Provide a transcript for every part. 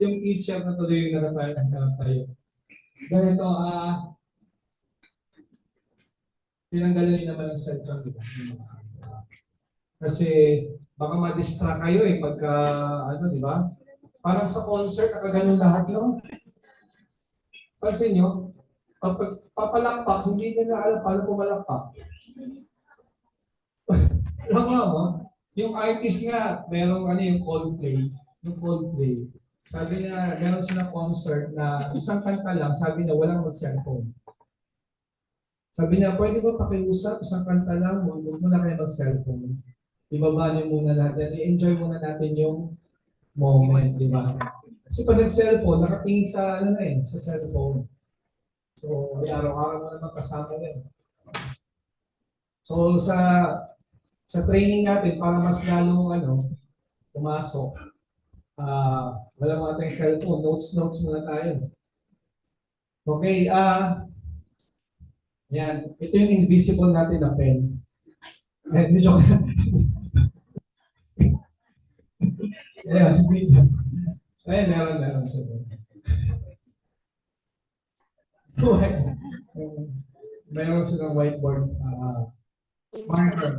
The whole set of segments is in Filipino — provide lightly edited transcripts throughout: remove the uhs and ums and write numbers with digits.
yung teacher na tuloy yung narap tayo. Ganito, pinanggalan niyo naman ang cellphone, di ba? Kasi baka ma-distract kayo eh pagka, ano, di ba? Parang sa concert, nakaganon lahat, no? Pansin nyo, kapag papalakpak, hindi nyo na alam paano pumalakpak. Alam mo, yung artist nga, merong ano yung Coldplay. Sabi niya, meron silang concert na isang kanta lang, sabi niya, walang mag-cellphone. Sabi niya, pwede ba pakiusap, isang kanta lang, huwag mo na kayo mag-cellphone. Ibaba niyo muna lahat yan, i-enjoy muna natin yung moment, di ba? Kasi pag nag-cellphone, nakatingin sa, ano na eh, sa cellphone. So, araw-araw mo naman kasama yan. So, sa training natin, para mas lalong, ano, pumasok, wala mga tayong cellphone, notes muna tayo. Okay, yan. Ito yung invisible natin na pen. Medyo ayan, ayan, meron siya. Meron silang whiteboard, marker.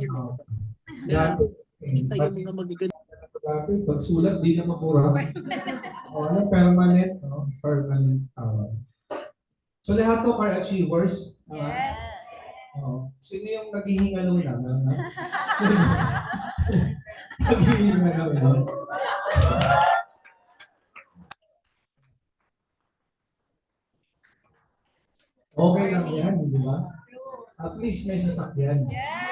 Dati, pagsulat, di na mapura. Ano, permanent, no? Permanent. So lahat to car achievers. Yes. Sino yung naghihingalo na? Naghihingalo na. Okay lang yan, di ba? At least may sasakyan. Yes.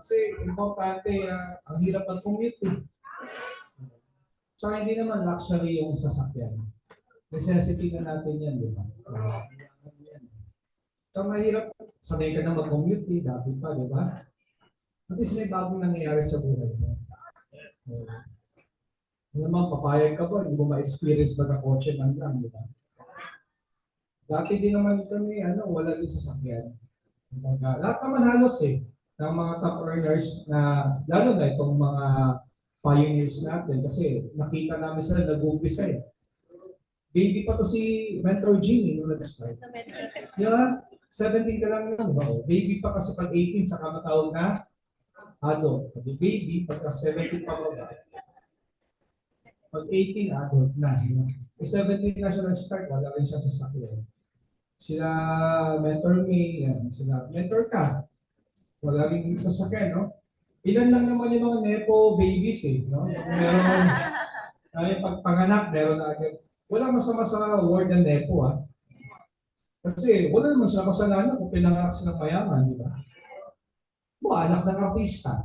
Kasi importante, ang hirap mag-commute eh. Tsaka hindi naman luxury yung sasakyan. Necessity na natin yan, di ba? So mahirap, sanay ka na mag-commute eh, dati pa, di ba? At least may bagong nangyayari sa buhay mo. Ano naman, papayag ka ba? Hindi mo ma-experience magka-kotse man lang, di ba? Dati din naman kami, wala din sasakyan. Lahat naman halos eh, ng mga top earners na, lalo na itong mga pioneers natin, kasi nakita namin sila nag-uumpisa eh. Baby pa to si Mentor Jimmy nung nag-start. Yeah, 17 ka lang yun, ba? Baby pa kasi pag 18, saka matawag na adult. Pag baby, pagka 17 pa ba? Pag 18, adult na. Eh 17 na siya nag-start, wala rin siya sa sakyan. Sila Mentor May, yan. Sila Mentor ka. Wala rin sasakyan, no? Ilan lang naman yung mga nepo babies eh, no? Meron, ay pagpanganak, meron na agad. Walang masama sa word ng nepo, ah. Kasi wala naman siya kasalanan kung pinanganak silang mayaman, di ba? Anak ng artista.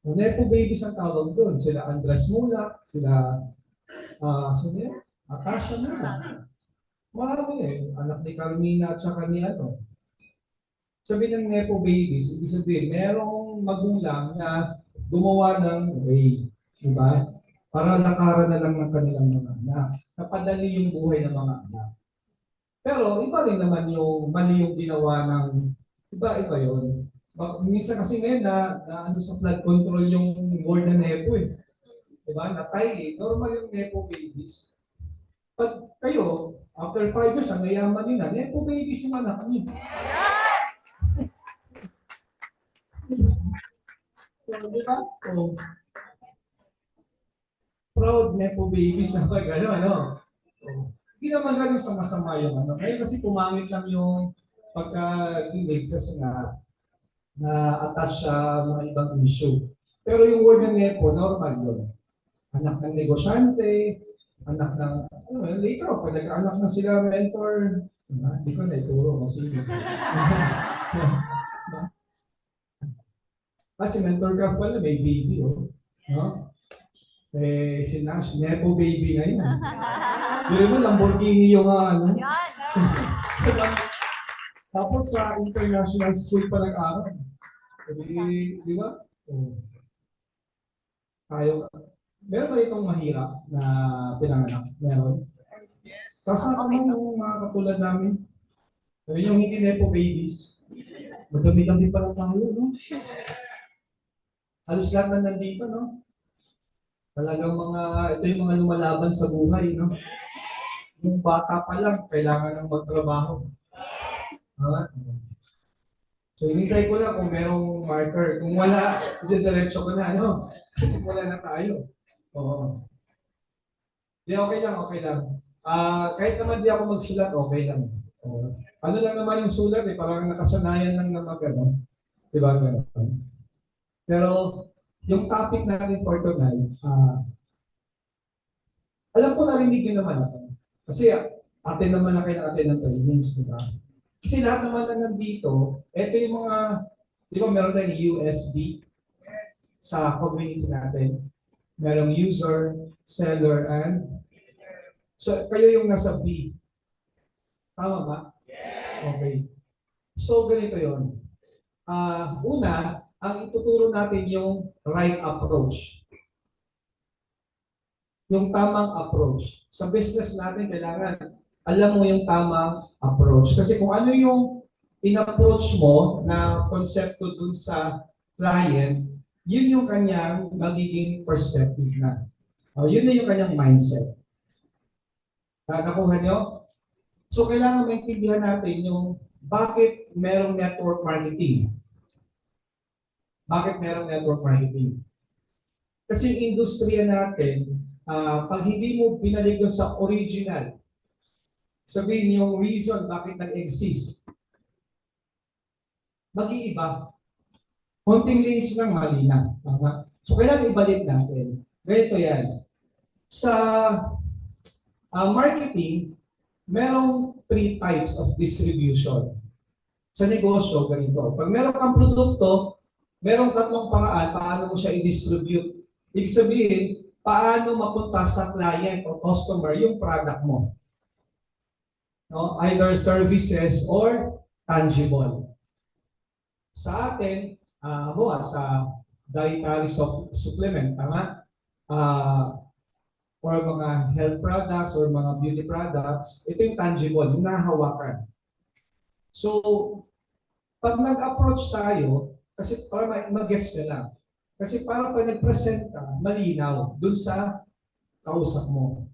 Nepo babies ang tawag doon. Sila Andres Mulak, sila, sino yan? Akasha na. Marami eh. Anak ni Carmina at saka ni ano. Sabi ng Nepo babies, ibig sabihin, merong magulang na gumawa ng way. Diba? Para lakaran na lang ng kanilang mga anak. Napadali yung buhay ng mga anak. Pero iba rin naman yung mali yung ginawa ng, iba yun. Minsan kasi ngayon na ano sa flood control yung word na Nepo eh. Diba? Natay eh. Normal yung Nepo babies. Pag kayo, after 5 years, ang yayaman nyo na, Nepo babies yung anak nyo. So, di ba? So, proud Nepo babies na pag ano. So, hindi naman galing sa masama yung ano. Ngayon kasi pumangit lang yung pagka-dinig kasi na-attach sa mga ibang issue. Pero yung word ng Nepo, normal yun. Anak ng negosyante, anak ng, later on, pag nagkaanak na sila mentor, hindi ko na ituro kasi. Kasi mentor ka pala, may baby, oh. No? Eh, si Nash, Nepo baby na yun. Pero mo, Lamborghini yung ano. Tapos sa international school pa nag-aral. Di ba? Oh. Tayo, meron ba itong mahirap na pinanganak? Meron? Kasama yung mga katulad namin. Pero yung hindi Nepo babies, madami-dami pa lang tayo, no? Halos lahat na nandito, no? Talagang ito yung mga lumalaban sa buhay, no? Yung bata pa lang, kailangan ng magtrabaho. Ha? So, hinintay ko lang kung merong marker. Kung wala, diretso ko na, ano? Kasi wala na tayo. Oo. Di, okay lang, okay lang. Kahit naman di ako magsulat, okay lang. Oo. Ano lang naman yung sulat, parang nakasanayan lang na ano. Di ba? Ganun. Pero, yung topic natin for tonight, alam ko narinig nyo naman ako. Kasi atin naman na kayo atin ng trainings, di ba? Kasi lahat naman na nandito, ito yung mga, di ba meron tayong USB sa community natin. Merong user, seller, and so kayo yung nasa B. Tama ba? Okay. So ganito yon. Una, ang ituturo natin yung right approach. Yung tamang approach. Sa business natin, kailangan alam mo yung tamang approach. Kasi kung ano yung in-approach mo na konsepto dun sa client, yun yung kanyang magiging perspective na. Yun na yung kanyang mindset. Nakuha nyo? So, kailangan maintindihan natin yung bakit merong network marketing. Bakit merong network marketing? Kasi yung industriya natin, pag hindi mo binalik doon sa original, sabihin yung reason bakit nag-exist, mag-iiba. Konting linis lang, mali na. So, kailangan ibalik natin. Ganito yan. Sa marketing, merong 3 types of distribution. Sa negosyo, ganito. Pag meron kang produkto, merong 3 paraan paano mo siya i-distribute. Ibig sabihin, paano mapunta sa client o customer yung product mo. No? Either services or tangible. Sa atin, sa dietary supplement, tama? Or mga health products or mga beauty products, ito yung tangible, yung nahahawakan. So, pag nag-approach tayo, kasi para mag-gets ka lang, kasi para pag nag-present ka, malinaw dun sa kausap mo.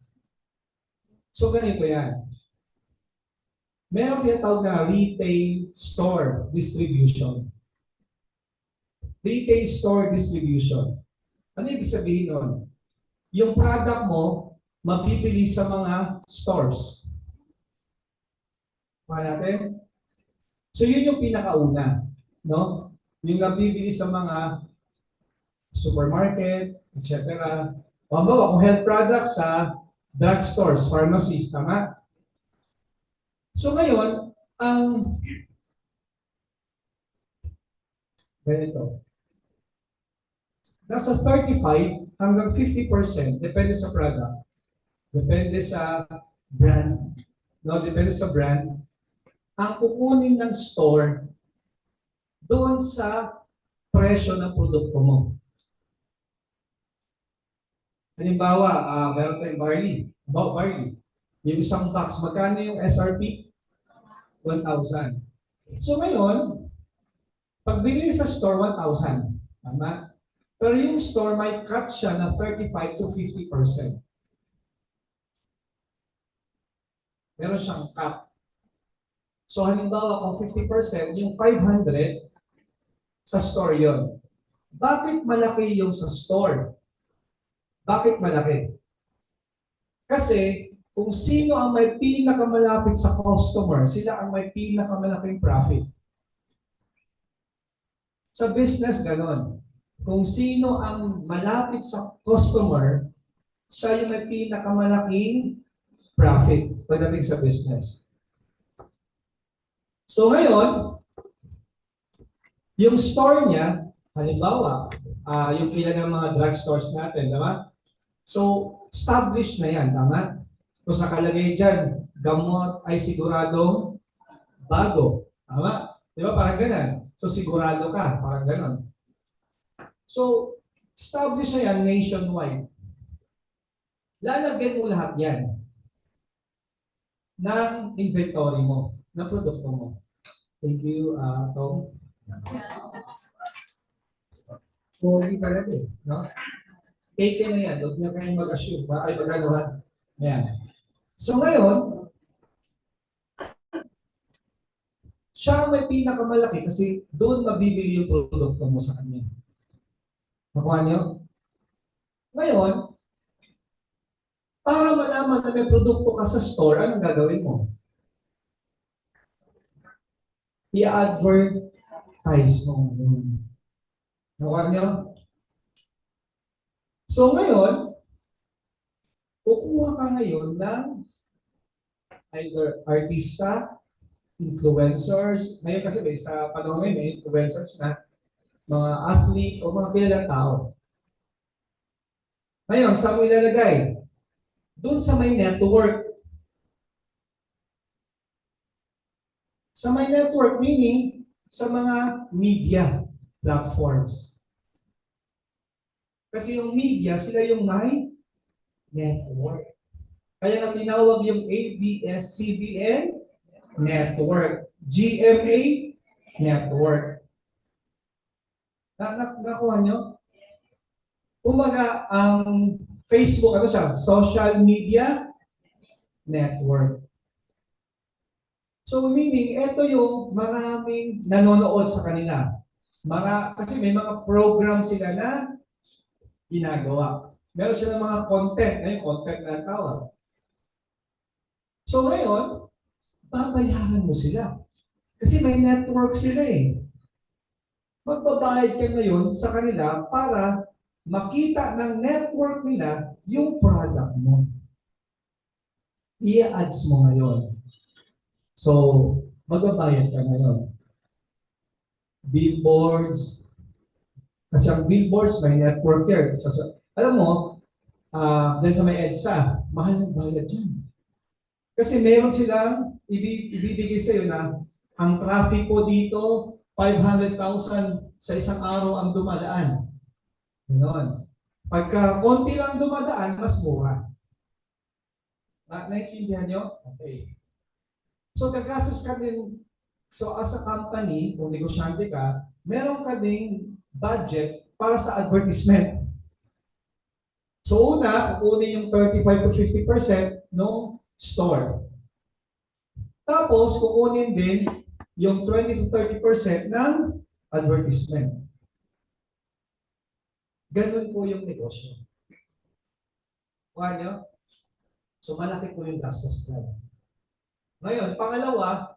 So, ganito yan. Meron tinatawag na retail store distribution. Retail store distribution. Ano ibig sabihin nun? Yung product mo, mabibili sa mga stores. Kaya natin? So yun yung pinakauna. No? Yung nabibili sa mga supermarket, etc. Pambawa, kung health products sa drugstores, pharmacies, tama? So ngayon, ganito. Nasa 35 hanggang 50%, depende sa product, depende sa brand, no? Depende sa brand, ang kukunin ng store doon sa presyo ng produkto mo. Halimbawa, meron tayong barley. About barley. Yung isang box, magkano yung SRP? 1,000. So ngayon, pag binili sa store, 1,000. Tama? Pero yung store may cut siya na 35 to 50%. Meron siyang cut. So halimbawa kung 50%, yung 500 sa store yon. Bakit malaki yung sa store? Bakit malaki? Kasi kung sino ang may pinakamalapit sa customer, sila ang may pinakamalaking profit. Sa business, ganon. Kung sino ang malapit sa customer, siya yung may pinakamalaking profit pagdating sa business. So ngayon, yung store niya, halimbawa, yung kailan ng mga drugstores natin, diba? So, established na yan, tama? Kung nakalagay dyan, gamot ay siguradong bago. Tama? Diba? Parang ganun. So, sigurado ka. Parang ganun. So, established na yan nationwide. Lalagyan mo lahat yan ng inventory mo, ng produkto mo. Thank you, Tom. Pogi talaga eh. No? Take na yan. Huwag na kayong mag-assume. Ay, mag-ano ha? Yan. So ngayon, siya ang may pinakamalaki kasi doon mabibili yung produkto mo sa kanya. Nakuha niyo? Ngayon, para malaman na may produkto ka sa store, anong gagawin mo? I-advertise mo. Nakuha niyo? So ngayon, kukuha ka ngayon ng either artista, influencers, ngayon kasi sa panahon ngayon, may influencers na mga athlete o mga kilalang tao. Ngayon, saan mo ilalagay? Doon sa may network. Sa may network, meaning sa mga media platforms. Kasi yung media, sila yung may network. Kaya nga tinawag yung ABS-CBN network, GMA network. Nakuha nyo? Kumbaga, ang Facebook, ano siya? Social media network. So meaning, ito yung maraming nanonood sa kanila. Kasi may mga program sila na ginagawa. Meron sila mga content. Ngayon, content na tawag. So ngayon, babayaran mo sila. Kasi may network sila eh. Magbabayad ka ngayon sa kanila para makita ng network nila yung product mo. I-ads mo ngayon. So, magbabayad ka ngayon. Billboards. Kasi ang billboards, may network yan. Alam mo, dyan sa may EDSA, mahal ng bayad yan. Kasi meron silang ibibigay sa'yo na ang traffic po dito, 500,000 sa isang araw ang dumadaan. Ganoon. Pagka konti lang dumadaan, mas mura. Naintindihan nyo? Okay. So, gagastos ka din. So, as a company, kung negosyante ka, meron ka ding budget para sa advertisement. So, una, kukunin yung 35 to 50% ng store. Tapos, kukunin din yung 20 to 30% ng advertisement. Ganun po yung negosyo. Kuha nyo? So, malaki po yung gastos na. Ngayon, pangalawa,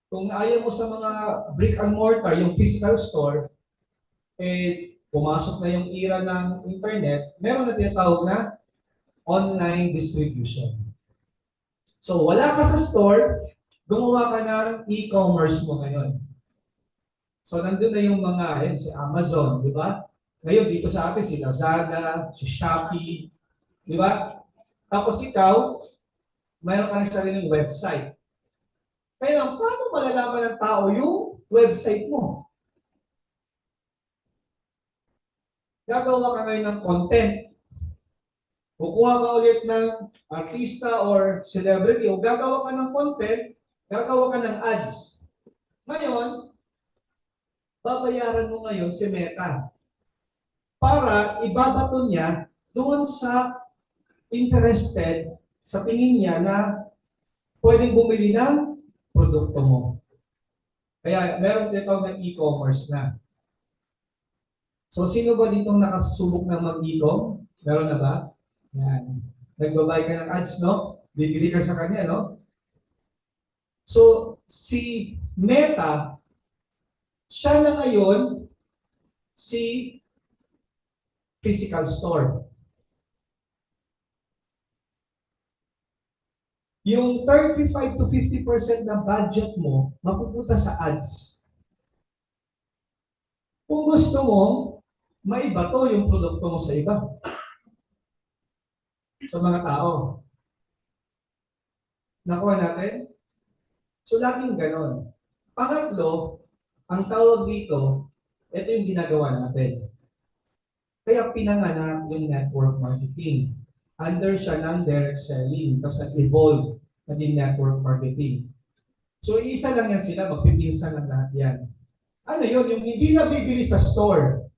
kung ayaw mo sa mga brick and mortar, yung physical store, pumasok na yung era ng internet, meron na tinatawag na online distribution. So, wala ka sa store, gumawa ka ng e-commerce mo ngayon. So, nandun na yung mga, si Amazon, di ba? Ngayon, dito sa atin, si Lazada, si Shopee, di ba? Tapos ikaw, mayroon ka ng sariling website. Kaya lang, paano malalaman ng tao yung website mo? Gagawa ka ngayon ng content. Kukuha ka ulit ng artista or celebrity o gagawa ka ng content, gagawa ka ng ads. Ngayon, babayaran mo ngayon si Meta para ibabato niya doon sa interested sa tingin niya na pwedeng bumili ng produkto mo. Kaya meron tinatawag ng e-commerce na. So, sino ba ditong nakasubok ng mag-e-com? Meron na ba? Yan. Nagbabay ka ng ads, no? Bibili ka sa kanya, no? So, si Meta, siya na ngayon si physical store. Yung 35 to 50% ng budget mo, mapupunta sa ads. Kung gusto mo, maibato yung produkto mo sa iba. Sa mga tao. Nakuha natin? So, laging ganon. Pangatlo, ang tawag dito, ito yung ginagawa natin. Kaya pinanganak yung network marketing. Under siya ng direct selling. Tapos nag-evolve naging network marketing. So, isa lang yan sila. Magpipinsan lang lahat yan. Ano yun? Yung hindi nabibili sa store.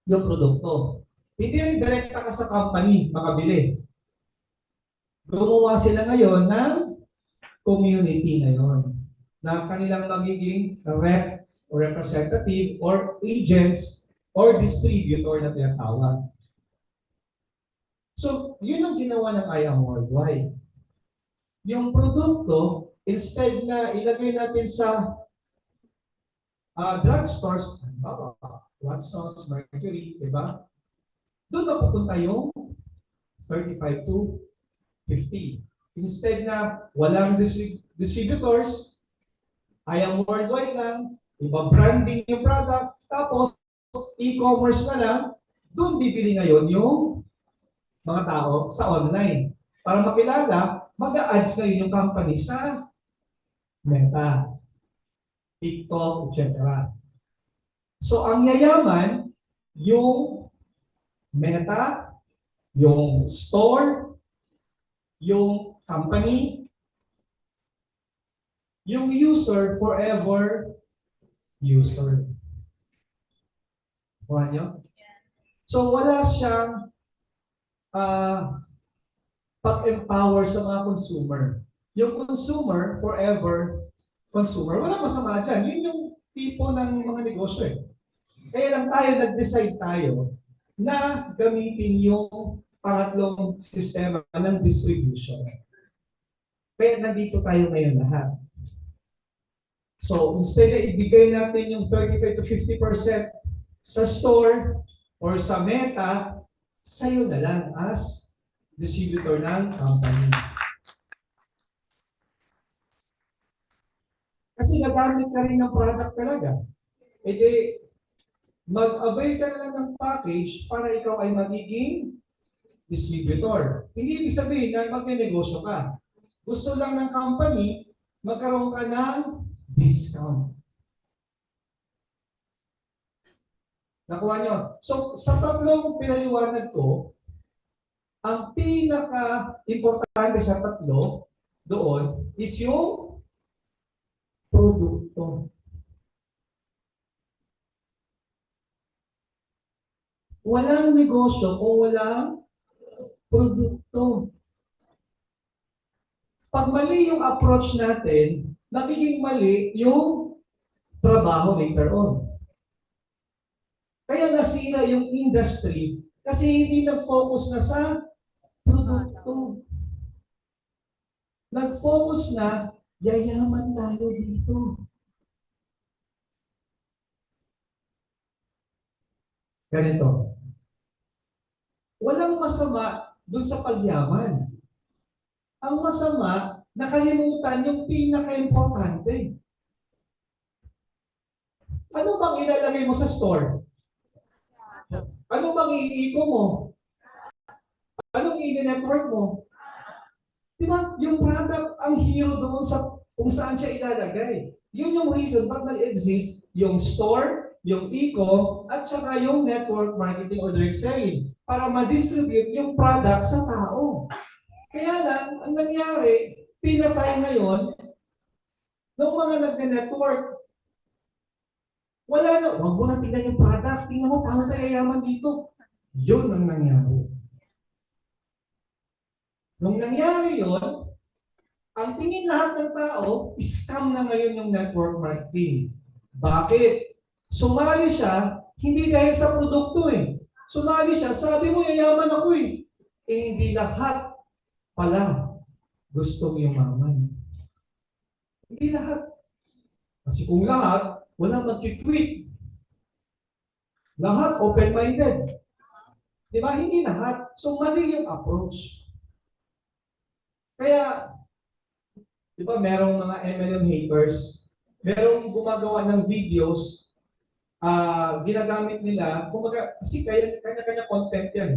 yung produkto. Hindi rin direkta ka sa company makabili. Gumawa sila ngayon ng community ngayon na kanilang magiging rep or representative or agents or distributor na tinatawag. So, yun ang ginawa ng IAM Worldwide. Yung produkto, instead na ilagay natin sa drugstores, Watsons, Mercury, di ba? Doon na pupunta yung 35 to 50. Instead na walang distributors, IAM Worldwide lang, iba branding yung product, tapos e-commerce na lang, doon bibili ngayon yung mga tao sa online. Para makilala, mag-a-ads ngayon yung company sa Meta, TikTok, etc. So, ang yayaman, yung Meta, yung store, yung company, yung user, forever user. Kuha nyo? So, wala siyang pag-empower sa mga consumer. Yung consumer, forever consumer, walang masama dyan. Yun yung tipo ng mga negosyo eh. Kaya lang tayo, nag-decide tayo na gamitin yung pangatlong sistema ng distribution. Kaya nandito tayo ngayon lahat. So, instead na ibigay natin yung 35 to 50% sa store or sa Meta, sa'yo na lang as distributor ng company. Kasi nagamit ka rin ng product talaga. E di, mag-avail ka na lang ng package para ikaw ay magiging distributor. Hindi ibig sabihin na magne-negosyo ka. Gusto lang ng company, magkaroon ka ng discount. Nakuha nyo? So, sa tatlong pinaliwanag ko, ang pinaka-importante sa tatlo doon is yung produkto. Walang negosyo kung walang produkto. Pag mali yung approach natin, magiging mali yung trabaho later on. Kaya nasira yung industry kasi hindi nag-focus na sa produkto. Nag-focus na, yayaman tayo dito. Ganito. Walang masama dun sa pagyaman. Ang masama, nakalimutan yung pinaka-importante. Ano bang ilalagay mo sa store? Ano bang iiko mo? Anong i-network mo? Diba? Yung product, ang hero doon sa kung saan siya ilalagay. Yun yung reason ba't nag-exist yung store, yung e-com, at saka yung network marketing or direct selling para ma-distribute yung product sa tao. Kaya lang, ang nangyari, pinatay ngayon ng mga nagne-network. Wala na, huwag mo na tingnan yung product, tingnan mo, paano tayo yaman dito. Yun ang nangyari. Nung nangyari yun, ang tingin lahat ng tao, scam na ngayon yung network marketing. Bakit? Sumali siya, hindi dahil sa produkto eh. Sumali siya, sabi mo, yayaman ako eh. Eh, hindi lahat pala gustong yumaman. Hindi lahat. Kasi kung lahat, walang mag-tweet. Lahat open-minded. Di ba? Hindi lahat. So, mali yung approach. Kaya, di ba, merong mga MLM haters, merong gumagawa ng videos, ginagamit nila, kumbaga, kasi kanya-kanya content yan.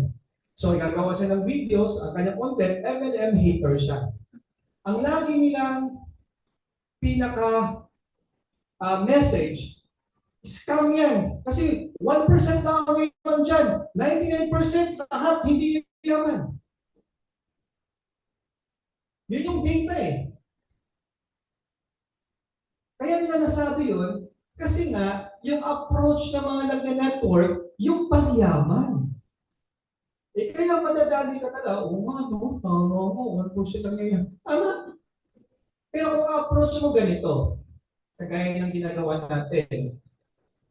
So, gagawa siya ng videos, ang kanyang content, MLM hater siya. Ang lagi nilang pinaka message, scam yan. Kasi 1% lang ang yaman dyan. 99% lahat hindi yaman. Yun yung data eh. Kaya nila nasabi yun, kasi nga, yung approach ng mga nagne-network, yung pagyaman. Kaya madadali ka talaga, oo nga, no, tama mo, 1% lang yan. Tama. Pero kung approach mo ganito, kagaya ng ginagawa natin,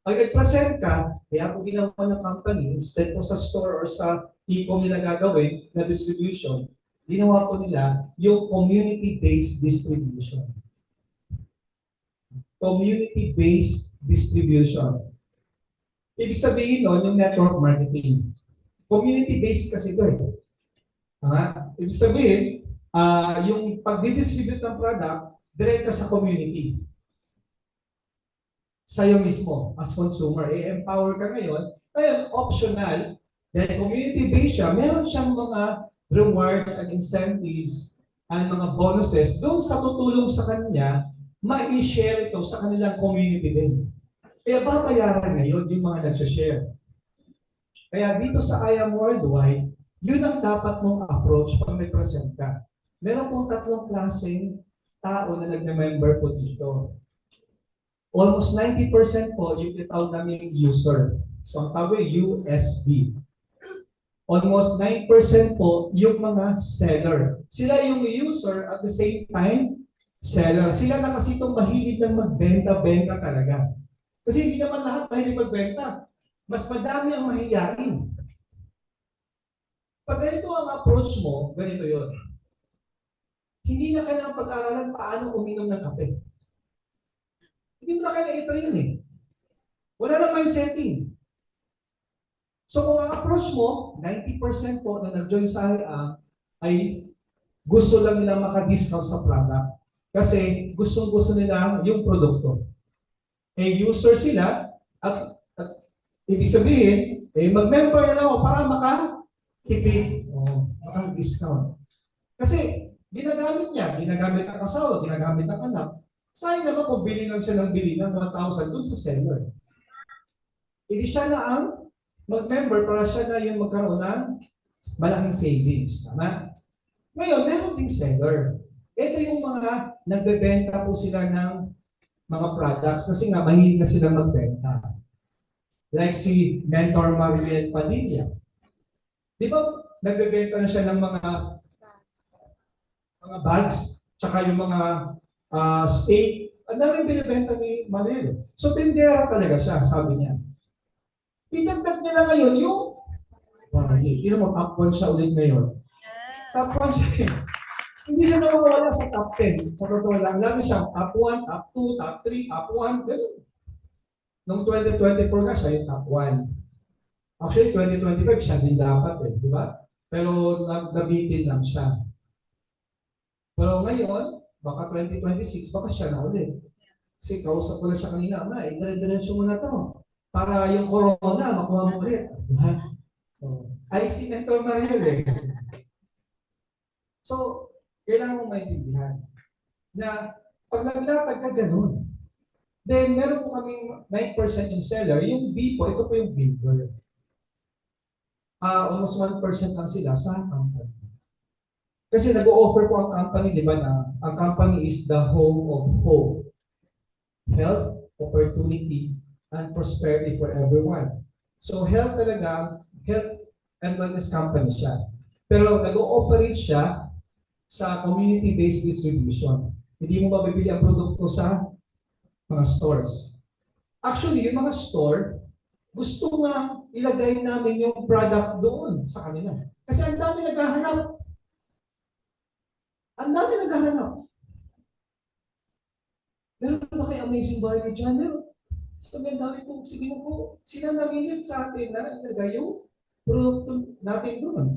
pag nag-present ka, kaya kung ginawa ng company, instead po sa store or sa e-com nila gagawin na distribution, ginawa po nila yung community-based distribution. Community-based distribution. Ibig sabihin nun, yung network marketing. Community-based kasi ito eh. Ibig sabihin, yung pag-distribute ng product, direct ka sa community. Sa'yo mismo, as consumer, i-empower ka ngayon. Ngayon, optional, dahil community-based siya, meron siyang mga rewards and incentives and mga bonuses doon sa tutulong sa kanya, ma-share ito sa kanilang community din. Kaya babayaran ngayon yung mga nag-share. Kaya dito sa I Am Worldwide, yun ang dapat mong approach pag may-present ka. Meron pong tatlong klaseng tao na nag-member po dito. Almost 90% po yung itawag namin user. So ang tawag USB. Almost 9% po yung mga seller. Sila yung user at the same time, seller. Sila na kasi itong mahilig ng magbenta-benta talaga. Kasi hindi naman lahat mahilig magbenta. Mas madami ang mahiyain. Pag ganito ang approach mo, ganito yon. Hindi na kailangang pag-aralan paano uminom ng kape. Hindi mo na kailangan i-train eh. Wala nang mindsetting. So kung ang approach mo, 90% po na nag-join sa ay gusto lang nila maka-discount sa product. Kasi gustong-gusto nila yung produkto. User sila at ibig sabihin, mag-member na lang ako para maka-tipid o maka-discount. Kasi ginagamit niya, ginagamit ang asawa, ginagamit ang anak. Sayang naman kung bili lang siya ng bili ng 1,000 dun sa seller. Hindi siya na ang mag-member para siya na yung magkaroon ng malaking savings. Tama? Ngayon, meron ding seller. Ito yung mga nagbebenta po sila ng mga products kasi nga mahilig na silang magbenta. Like si Mentor Mariel Padilla. Di ba nagbebenta na siya ng mga bags, tsaka yung mga steak. Ang daming binibenta ni Mariel. So, tindera talaga siya, sabi niya. Idagdag niya na ngayon yung hindi mo, top 1 siya ulit ngayon. Top 1 siya. Hindi siya nawawala sa top 10. Sa totoo lang, lagi siya top 1, top 2, top 3, top 1, gano'n. Noong 2024 ka siya yung top 1. Actually, 2025 siya din dapat eh, di ba? Pero nabitin lang siya. Pero ngayon, baka 2026, baka siya na ulit. Kasi kausap ko na siya kanina, dire-diretso mo na to. Para yung corona, makuha mo ulit. Ay, si Mentor Mariel eh. So, kailangan mong maintindihan na pag naglatag ka ganun, then meron po kaming 9% yung seller, yung B po, ito po yung builder. Almost 1% lang sila sa company. Kasi nag-o-offer po ang company, di ba, na ang company is the home of hope, health, opportunity, and prosperity for everyone. So health talaga, health and wellness company siya. Pero nag-ooperate siya sa community-based distribution. Hindi mo mabibili ang produkto sa mga stores. Actually, yung mga store, gusto nga ilagay namin yung product doon sa kanila. Kasi ang dami naghahanap. Ang dami naghahanap. Meron ba kayo amazing barley dyan? Meron. Sabi, ang dami po, sige mo po, sila namilit sa atin na ilagay yung produkto natin doon.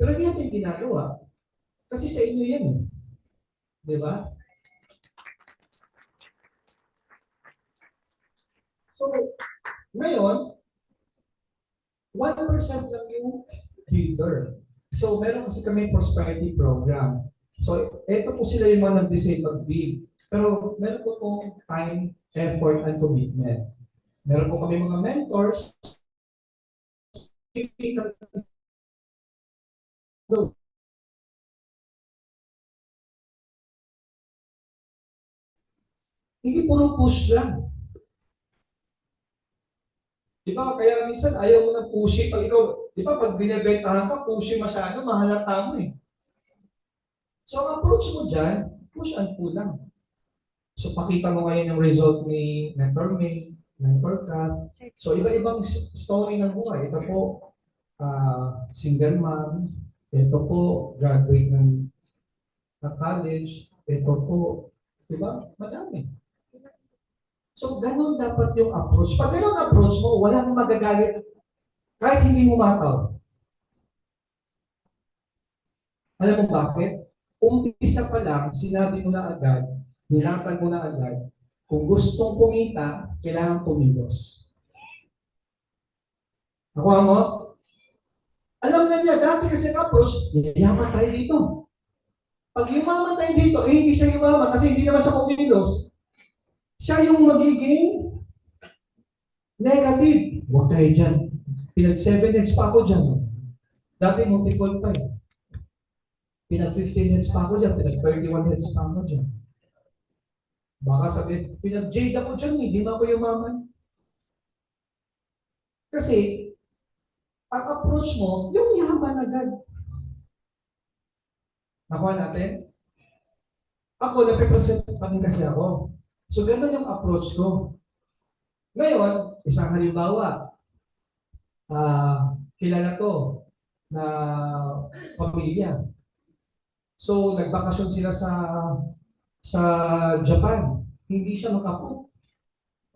Pero hindi natin ginagawa. Kasi sa inyo yan. Di ba? So, ngayon, 1% lang yung builder. So, meron kasi kami prosperity program. So, ito po sila yung mga nag-decide mag-build. Pero meron po itong time, effort, and commitment. Meron po kami mga mentors. Hindi puro push lang. Di ba? Kaya minsan ayaw mo na pushy. Pag ikaw, di ba, pag binibentahan ka, pushy masyado, mahalata mo eh. So, ang approach mo dyan, push and pull lang. So, pakita mo ngayon yung result ni mentor me, mentor ka. So, iba-ibang story ng buhay. Ito po, single mom. Ito po, graduate ng college. Ito po, di ba? Madami. So, ganun dapat yung approach. Pag ganun approach mo, walang magagalit kahit hindi humataw. Alam mo bakit? Umpisa pa lang, sinabi mo na agad, nilatag mo na agad, kung gustong kumita, kailangan kumilos. Nakuha mo? Alam na niya, dati kasi approach, yayaman tayo dito. Pag yumaman tayo dito, hindi siya yumaman kasi hindi naman siya kumilos. Siya yung magiging negative. Huwag tayo dyan. Pinag-7 heads pa ako dyan. Dati multiple pa eh. Pinag-15 heads pa ako dyan. Pinag-31 heads pa ako dyan. Baka sabihin, pinag-jade ako dyan, hindi na ako yumaman. Kasi, ang approach mo, yung yaman agad. Nakuha natin? Ako, napipresent pa rin kasi ako. So, gano'n yung approach ko. Ngayon, isang halimbawa, kilala to na pamilya. So, nagbakasyon sila sa Japan. Hindi siya makapo.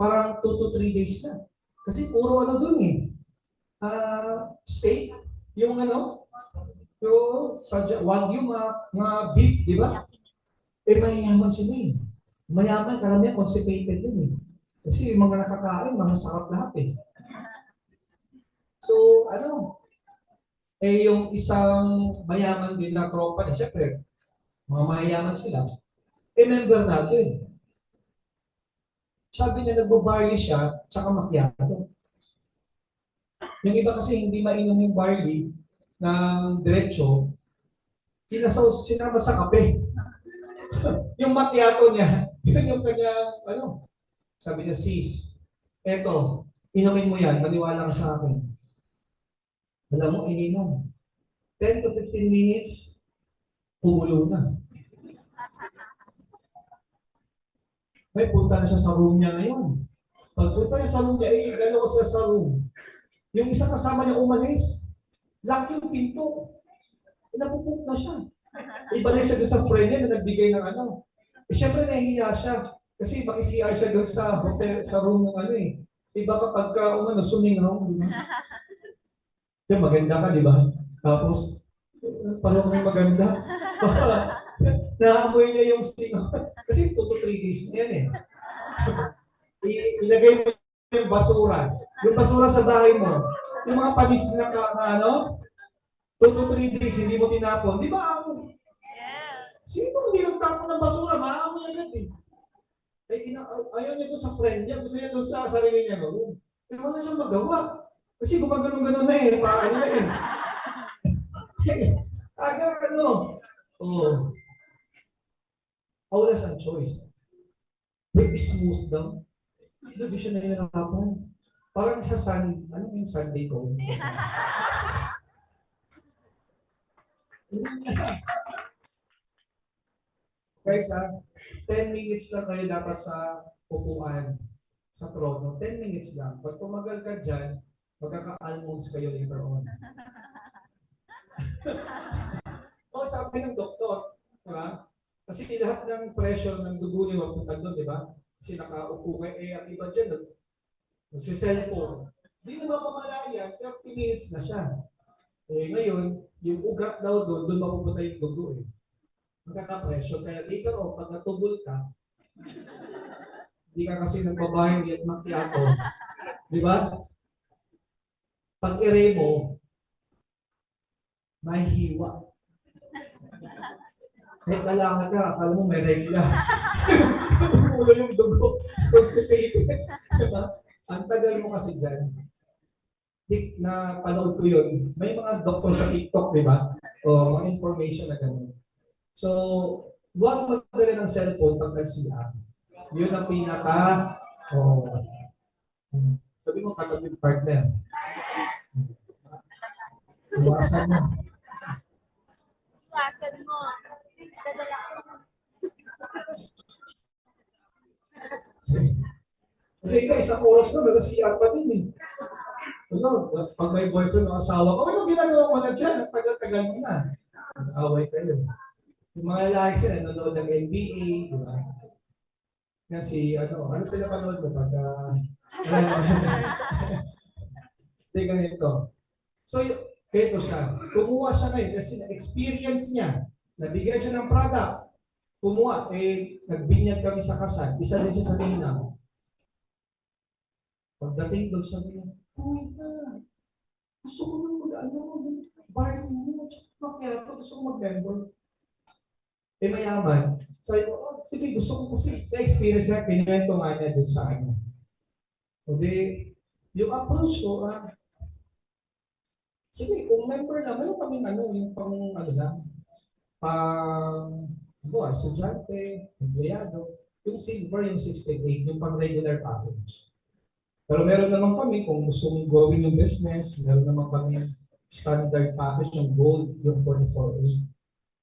Parang 2 to 3 days na. Kasi puro ano dun eh. Steak, yung ano, yung sa Wagyu, mga beef, di ba? Eh, mayayaman sila eh. Mayaman, karamihan constipated yun eh. Kasi yung mga nakakain, mga sarap lahat eh. So, ano, eh yung isang mayaman din na tropa niya, syempre, mga mayayaman sila, eh member natin. Sabi niya, nagbo-barley siya, tsaka macchiato. Yung iba kasi hindi mainom yung barley ng diretso, sinama sa kape. Yung macchiato niya, yun yung kanya, ano, sabi niya, sis, eto, inumin mo yan, maniwala ka sa akin. Alam mo, ininom. 10 to 15 minutes, kumulo na. May punta na siya sa room niya ngayon. Pagpunta niya sa room niya, dalawa siya sa room. Yung isa kasama niya umalis, lock yung pinto. Napupuk na siya. Ibalik siya doon sa friend niya na nagbigay ng ano. Eh, syempre nahihiya siya. Kasi maki-CR siya doon sa hotel, sa room ng ano eh. Iba kapag ka, sumingaw, di ba? Kaya maganda ka, di ba? Tapos, parang may maganda. Naamoy niya yung singaw. Kasi 2 to 3 days na yan eh. Ilagay mo yung basura. Yung basura sa bahay mo. Yung mga panis na ano, 2 to 3 days, hindi mo tinapon. Di ba ako? Sino hindi nagtapon ng basura? Maamoy agad eh. Ayaw niya doon sa friend niya. Gusto niya doon sa sarili niya. Kaya wala siyang magawa. Kasi gumagano'n-ganon na eh. Paano na eh. Aga ano. Oh. Wala siyang choice. Pretty smooth daw. Hindi siya nahihirapan. Parang sa ano yung Sunday ko? Guys, 10 minutes lang kayo dapat sa upuan, sa trono. 10 minutes lang. Pag tumagal ka dyan, magkaka-almonds kayo later on. O, sabi ng doktor, di ba? Kasi lahat ng pressure ng dugo niyo mapunta doon, di ba? Kasi nakaupo kayo, at iba dyan, nag-cellphone. Hindi na mamamalayan, 30 minutes na siya. Eh, ngayon, yung ugat daw doon mapupunta yung dugo eh. Magkaka-pressure. Kaya later on, pag natubol ka, hindi ka kasi nagbabayang at macchiato. Di ba? Pag i-ray mo, may hiwa. Kahit kailangan ka, akala mo may regla. Ulo yung dugo. Constipated. Diba? Ang tagal mo kasi dyan. Na panood ko yun. May mga doktor sa TikTok, di ba? O mga information na gano'n. So, huwag magdala ng cellphone pag nag-CR. Yun ang pinaka, Sabi mo, katabi partner. Iwasan mo. Iwasan mo. Dadala ko. Kasi ikaw, isang oras na, nasa CR pa din eh. Ano, pag may boyfriend o asawa ko, ano ginagawa mo na dyan? At tagal-tagal mo na. Away kayo. Yung mga lalaki sila, nanonood ng NBA, di ba? Yan si, ano pinapanood mo pag, hindi ganito. So, ganito siya. Kumuha siya ngayon kasi na-experience niya. Nabigyan siya ng product. Kumuha, nagbinyag kami sa kasal. Isa din siya sa linaw. Pagdating doon, sabi niya, tuwid na. Gusto ko nang mag-ano, party mo, kaya gusto ko mag-member. Mayaman. Sabi ko, sige, gusto ko kasi na-experience na, pinwento nga niya doon sa ano. O di, yung approach ko, sige, kung member na, meron kaming ano, yung pang, ano lang, pang, estudyante, empleyado, yung silver, yung 68, yung pang regular package. Pero meron naman kami, kung gusto mong gawin yung business, meron naman kami standard package, yung gold, yung 44A.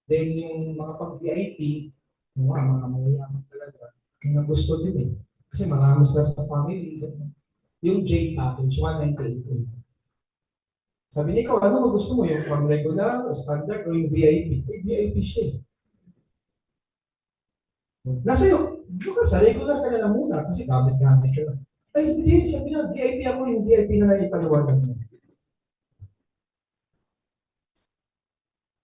Then yung mga pang-VIP, yung mga mayayaman talaga, yung gusto din eh. Kasi marami sila sa family. Yung J package, 198. Sabi niya, ikaw, ano gusto mo? Yung pang-regular, standard, o yung VIP? VIP siya eh. Nasa iyo, sa regular ka na lang muna kasi gamit-gamit ka lang. Ay, hindi. Sabi na, VIP ako, yung VIP na naipaliwanag mo.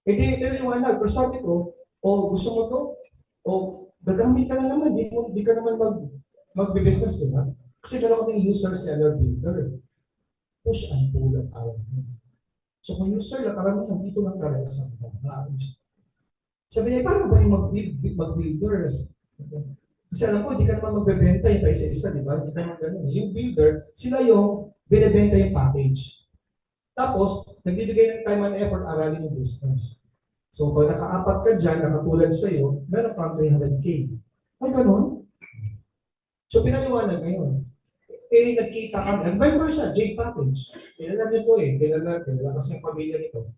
Hindi, naliwanag. Pero sabi ko, gusto mo to? Gagamit ka na naman. Di ka naman magbe-business, di ba? Kasi meron kaming user, seller, builder. Push and pull ang tawag mo. So kung user lang, karamihan dito lang talaga sa mga. Sabi niya, paano ba yung mag-builder? Kasi alam ko, hindi ka naman magbebenta yung isa-isa, di ba? Hindi ka naman ganun. Yung builder, sila yung binibenta yung package. Tapos, nagbibigay ng time and effort aralin yung business. So, pag naka-apat ka dyan, nakatulad sa'yo, meron kang 300K. Ay, ganun? So, pinaliwanag ngayon. Nagkita kami. Nag-member siya, J package. Kilala niyo po kilala kasi yung pamilya nito.